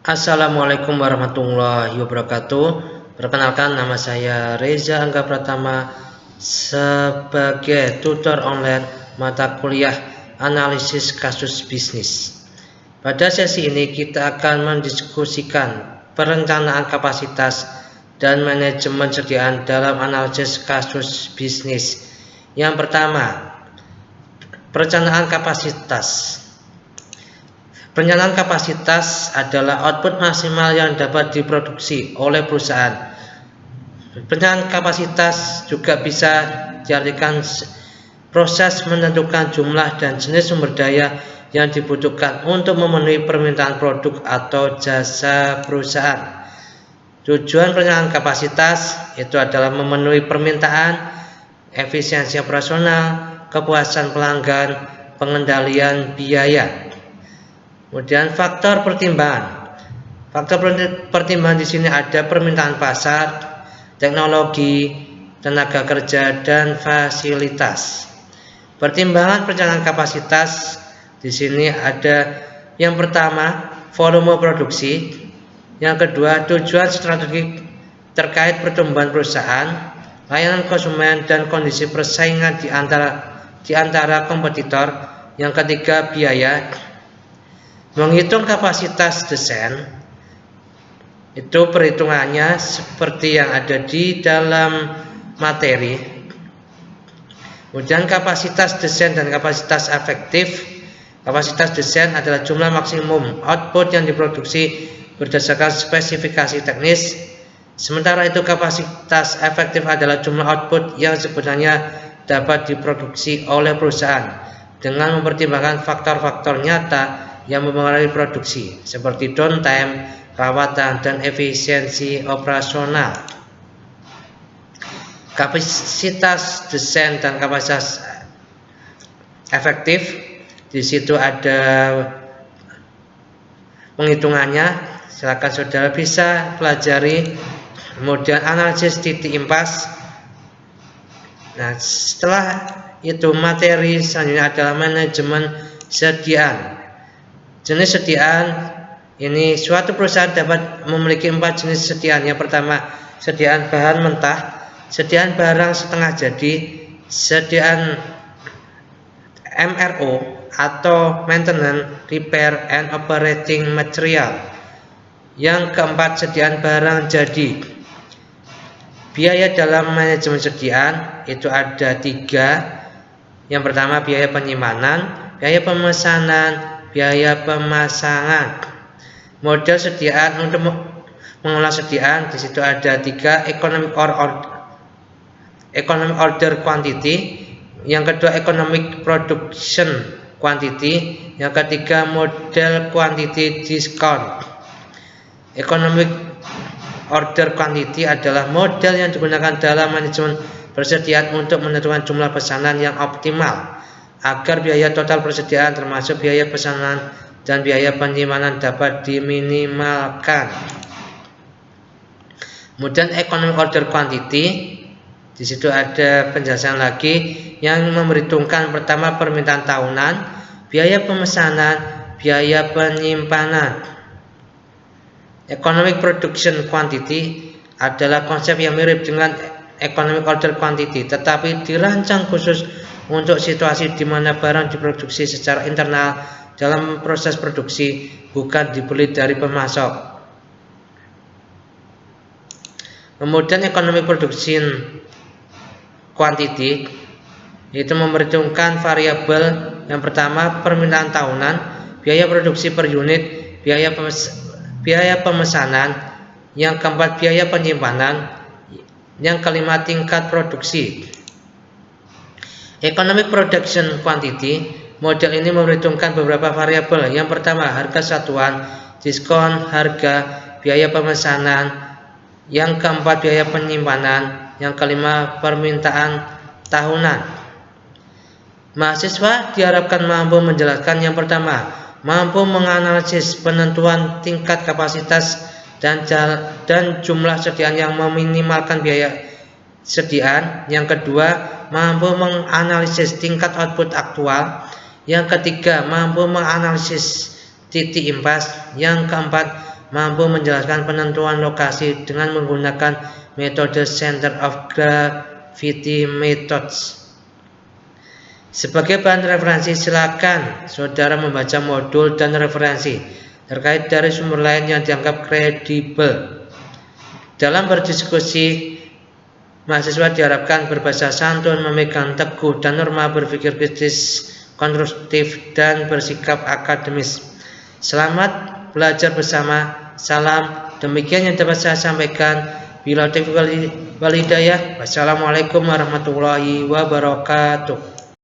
Assalamualaikum warahmatullahi wabarakatuh. Perkenalkan, nama saya Reza Angga Pratama sebagai tutor online mata kuliah analisis kasus bisnis. Pada sesi ini kita akan mendiskusikan perencanaan kapasitas dan manajemen sediaan dalam analisis kasus bisnis. Yang pertama, perencanaan kapasitas. Perencanaan kapasitas adalah output maksimal yang dapat diproduksi oleh perusahaan. Perencanaan kapasitas juga bisa diartikan proses menentukan jumlah dan jenis sumber daya yang dibutuhkan untuk memenuhi permintaan produk atau jasa perusahaan. Tujuan perencanaan kapasitas itu adalah memenuhi permintaan, efisiensi operasional, kepuasan pelanggan, pengendalian biaya. Kemudian faktor pertimbangan. Faktor pertimbangan di sini ada permintaan pasar, teknologi, tenaga kerja, dan fasilitas. Pertimbangan perencanaan kapasitas di sini ada yang pertama, volume produksi, yang kedua, tujuan strategik terkait pertumbuhan perusahaan, layanan konsumen, dan kondisi persaingan di antara kompetitor, yang ketiga, biaya. Menghitung kapasitas desain itu perhitungannya seperti yang ada di dalam materi. Kemudian kapasitas desain dan kapasitas efektif. Kapasitas desain adalah jumlah maksimum output yang diproduksi berdasarkan spesifikasi teknis. Sementara itu kapasitas efektif adalah jumlah output yang sebenarnya dapat diproduksi oleh perusahaan dengan mempertimbangkan faktor-faktor nyata yang mempengaruhi produksi seperti downtime, perawatan, dan efisiensi operasional. Kapasitas desain dan kapasitas efektif, di situ ada penghitungannya, silakan saudara bisa pelajari. Kemudian analisis titik impas. Nah, setelah itu materi selanjutnya adalah manajemen sediaan. Jenis sediaan ini, suatu perusahaan dapat memiliki 4 jenis sediaan. Yang pertama, sediaan bahan mentah, sediaan barang setengah jadi, sediaan MRO atau maintenance, repair, and operating material. Yang keempat, sediaan barang jadi. Biaya dalam manajemen sediaan itu ada 3. Yang pertama, biaya penyimpanan, biaya pemesanan, biaya pemasangan. Model sediaan untuk mengolah sediaan di situ ada 3, economic order quantity, yang kedua economic production quantity, yang ketiga model quantity discount. Economic order quantity adalah model yang digunakan dalam manajemen persediaan untuk menentukan jumlah pesanan yang optimal agar biaya total persediaan termasuk biaya pesanan dan biaya penyimpanan dapat diminimalkan. Kemudian economic order quantity, di situ ada penjelasan lagi yang memperhitungkan pertama permintaan tahunan, biaya pemesanan, biaya penyimpanan. Economic production quantity adalah konsep yang mirip dengan economic order quantity, tetapi dirancang khusus untuk situasi di mana barang diproduksi secara internal dalam proses produksi, bukan dibeli dari pemasok. Kemudian economic production quantity itu memperhitungkan variabel yang pertama permintaan tahunan, biaya produksi per unit, biaya pemesanan, yang keempat biaya penyimpanan, yang kelima tingkat produksi. Economic production quantity, model ini memperhitungkan beberapa variabel. Yang pertama, harga satuan, diskon harga, biaya pemesanan, yang keempat biaya penyimpanan, yang kelima permintaan tahunan. Mahasiswa diharapkan mampu menjelaskan yang pertama, mampu menganalisis penentuan tingkat kapasitas dan jumlah sediaan yang meminimalkan biaya sediaan. Yang kedua, mampu menganalisis tingkat output aktual. Yang ketiga, mampu menganalisis titik impas. Yang keempat, mampu menjelaskan penentuan lokasi dengan menggunakan metode center of gravity methods. Sebagai bahan referensi, silakan saudara membaca modul dan referensi terkait dari sumber lain yang dianggap kredibel. Dalam berdiskusi, mahasiswa diharapkan berbahasa santun, memegang teguh dan norma berpikir kritis, konstruktif, dan bersikap akademis. Selamat belajar bersama. Salam. Demikian yang dapat saya sampaikan. Bila taufiq wal hidayah. Wassalamualaikum warahmatullahi wabarakatuh.